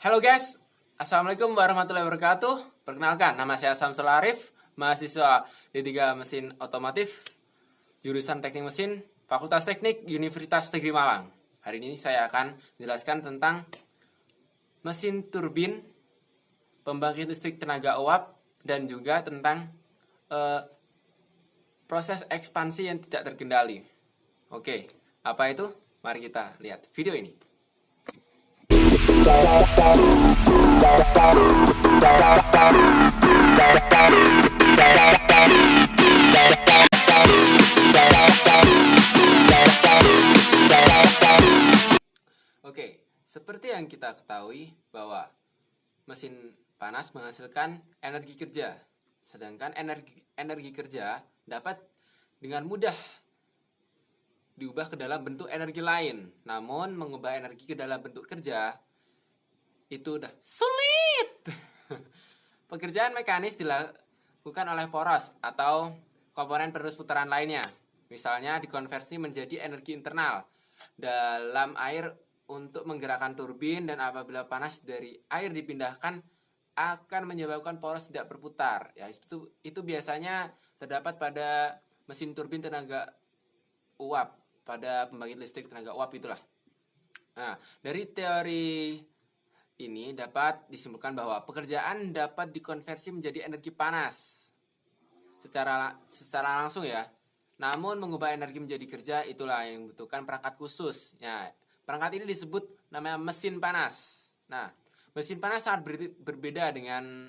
Halo guys, Assalamualaikum warahmatullahi wabarakatuh. Perkenalkan, nama saya Samsul Arif, mahasiswa D3 Mesin Otomotif, jurusan Teknik Mesin, Fakultas Teknik, Universitas Negeri Malang. Hari ini saya akan menjelaskan tentang mesin turbin, pembangkit listrik tenaga uap, dan juga tentang proses ekspansi yang tidak terkendali. Oke, apa itu? Mari kita lihat video ini. Oke, seperti yang kita ketahui bahwa mesin panas menghasilkan energi kerja, sedangkan energi kerja dapat dengan mudah diubah ke dalam bentuk energi lain. Namun mengubah energi ke dalam bentuk kerja itu udah sulit. Pekerjaan mekanis dilakukan oleh poros atau komponen penerus putaran lainnya. Misalnya dikonversi menjadi energi internal dalam air untuk menggerakkan turbin, dan apabila panas dari air dipindahkan akan menyebabkan poros tidak berputar. Ya, itu biasanya terdapat pada mesin turbin tenaga uap, pada pembangkit listrik tenaga uap itulah. Nah, dari teori ini dapat disimpulkan bahwa pekerjaan dapat dikonversi menjadi energi panas secara langsung ya. Namun mengubah energi menjadi kerja itulah yang membutuhkan perangkat khusus. Ya, perangkat ini disebut namanya mesin panas. Nah, mesin panas sangat berbeda dengan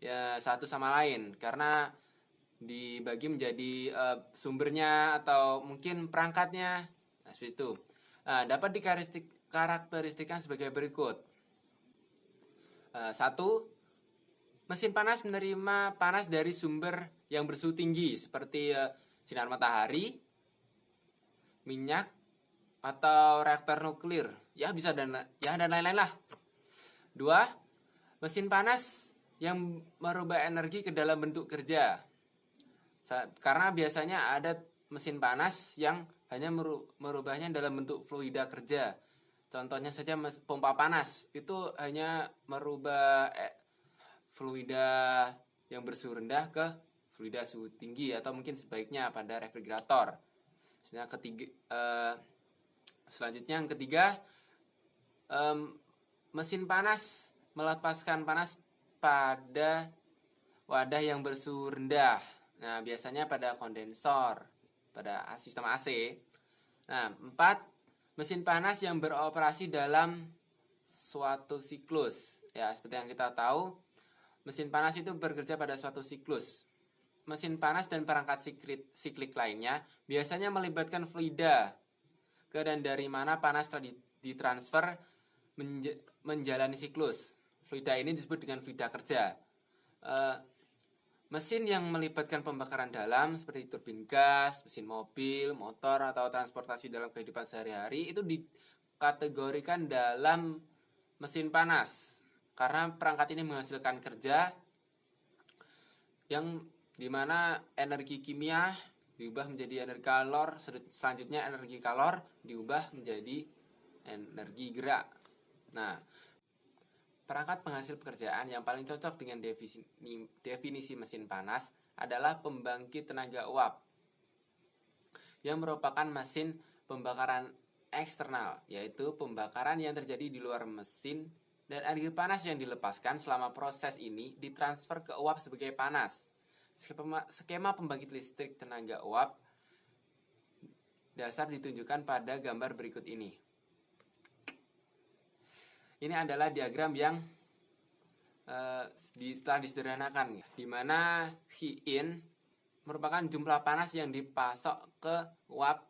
ya satu sama lain karena dibagi menjadi sumbernya atau mungkin perangkatnya. Nah, seperti itu. Nah, dapat dikarakteristikkan sebagai berikut. Satu, mesin panas menerima panas dari sumber yang bersuhu tinggi seperti sinar matahari, minyak, atau reaktor nuklir. Ya bisa dan lain-lain lah. Dua, mesin panas yang merubah energi ke dalam bentuk kerja. Karena biasanya ada mesin panas yang hanya merubahnya dalam bentuk fluida kerja. Contohnya saja pompa panas, itu hanya merubah fluida yang bersuhu rendah ke fluida suhu tinggi, atau mungkin sebaiknya pada refrigerator. Selanjutnya yang ketiga, mesin panas melepaskan panas pada wadah yang bersuhu rendah. Nah, biasanya pada kondensor, pada sistem AC. Nah, 4, mesin panas yang beroperasi dalam suatu siklus. Ya, seperti yang kita tahu, mesin panas itu bekerja pada suatu siklus. Mesin panas dan perangkat siklik lainnya biasanya melibatkan fluida ke dan dari mana panas ditransfer menjalani siklus. Fluida ini disebut dengan fluida kerja. Mesin yang melibatkan pembakaran dalam seperti turbin gas, mesin mobil, motor, atau transportasi dalam kehidupan sehari-hari itu dikategorikan dalam mesin panas karena perangkat ini menghasilkan kerja yang dimana energi kimia diubah menjadi energi kalor, selanjutnya energi kalor diubah menjadi energi gerak. Nah, perangkat penghasil pekerjaan yang paling cocok dengan definisi mesin panas adalah pembangkit tenaga uap, yang merupakan mesin pembakaran eksternal, yaitu pembakaran yang terjadi di luar mesin, dan energi panas yang dilepaskan selama proses ini ditransfer ke uap sebagai panas. Skema pembangkit listrik tenaga uap dasar ditunjukkan pada gambar berikut ini. Ini adalah diagram yang setelah disederhanakan, di mana Hin merupakan jumlah panas yang dipasok ke uap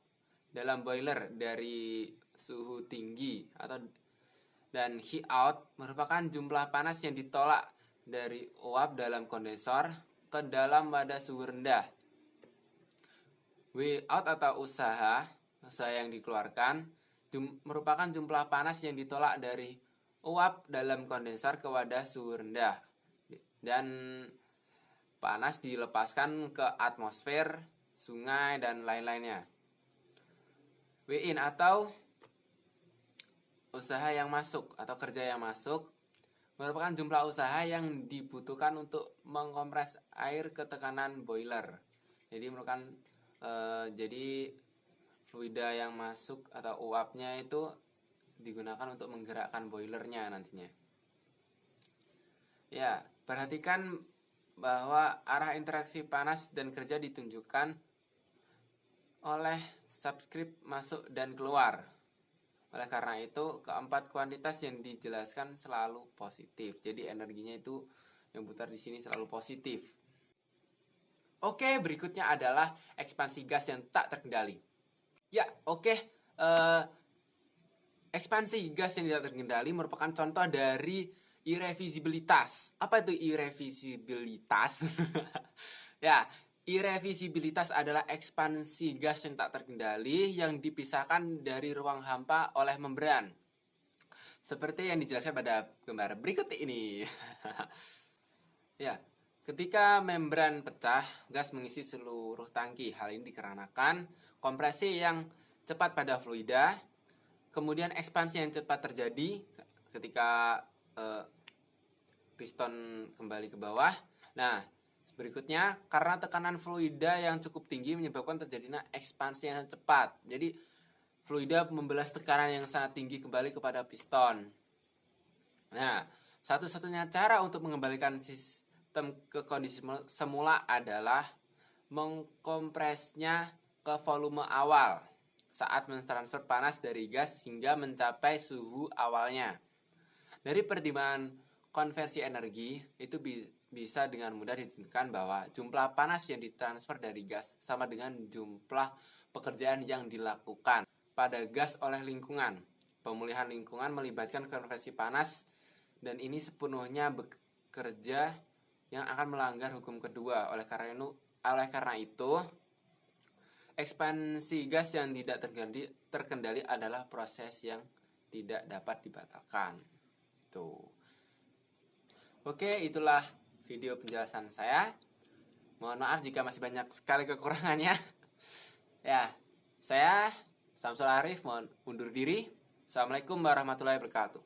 dalam boiler dari suhu tinggi, dan Hout merupakan jumlah panas yang ditolak dari uap dalam kondensor ke dalam wadah suhu rendah. Wout atau usaha yang dikeluarkan merupakan jumlah panas yang ditolak dari uap dalam kondensor ke wadah suhu rendah, dan panas dilepaskan ke atmosfer, sungai, dan lain-lainnya. Win atau usaha yang masuk atau kerja yang masuk merupakan jumlah usaha yang dibutuhkan untuk mengkompres air ke tekanan boiler. Jadi merupakan jadi fluida yang masuk atau uapnya itu digunakan untuk menggerakkan boilernya nantinya. Ya, perhatikan bahwa arah interaksi panas dan kerja ditunjukkan oleh subskrip masuk dan keluar. Oleh karena itu, keempat kuantitas yang dijelaskan selalu positif. Jadi energinya itu yang putar di sini selalu positif. Oke, berikutnya adalah ekspansi gas yang tak terkendali. Ya, oke. Ekspansi gas yang tidak terkendali merupakan contoh dari irrevisibilitas. Apa itu irrevisibilitas? Ya, irrevisibilitas adalah ekspansi gas yang tak terkendali yang dipisahkan dari ruang hampa oleh membran. Seperti yang dijelaskan pada gambar berikut ini. Ya, ketika membran pecah, gas mengisi seluruh tangki. Hal ini dikarenakan kompresi yang cepat pada fluida, kemudian ekspansi yang cepat terjadi ketika piston kembali ke bawah. Nah, berikutnya, karena tekanan fluida yang cukup tinggi menyebabkan terjadinya ekspansi yang cepat. Jadi, fluida membalas tekanan yang sangat tinggi kembali kepada piston. Nah, satu-satunya cara untuk mengembalikan sistem ke kondisi semula adalah mengkompresnya ke volume awal saat mentransfer panas dari gas hingga mencapai suhu awalnya. Dari pertimbangan konversi energi itu bisa dengan mudah ditentukan bahwa jumlah panas yang ditransfer dari gas sama dengan jumlah pekerjaan yang dilakukan pada gas oleh lingkungan. Pemulihan lingkungan melibatkan konversi panas dan ini sepenuhnya bekerja yang akan melanggar hukum kedua. Oleh karena itu, ekspansi gas yang tidak terkendali adalah proses yang tidak dapat dibatalkan. Oke, itulah video penjelasan saya. Mohon maaf jika masih banyak sekali kekurangannya. Ya, saya Samsul Arif mohon undur diri. Assalamualaikum warahmatullahi wabarakatuh.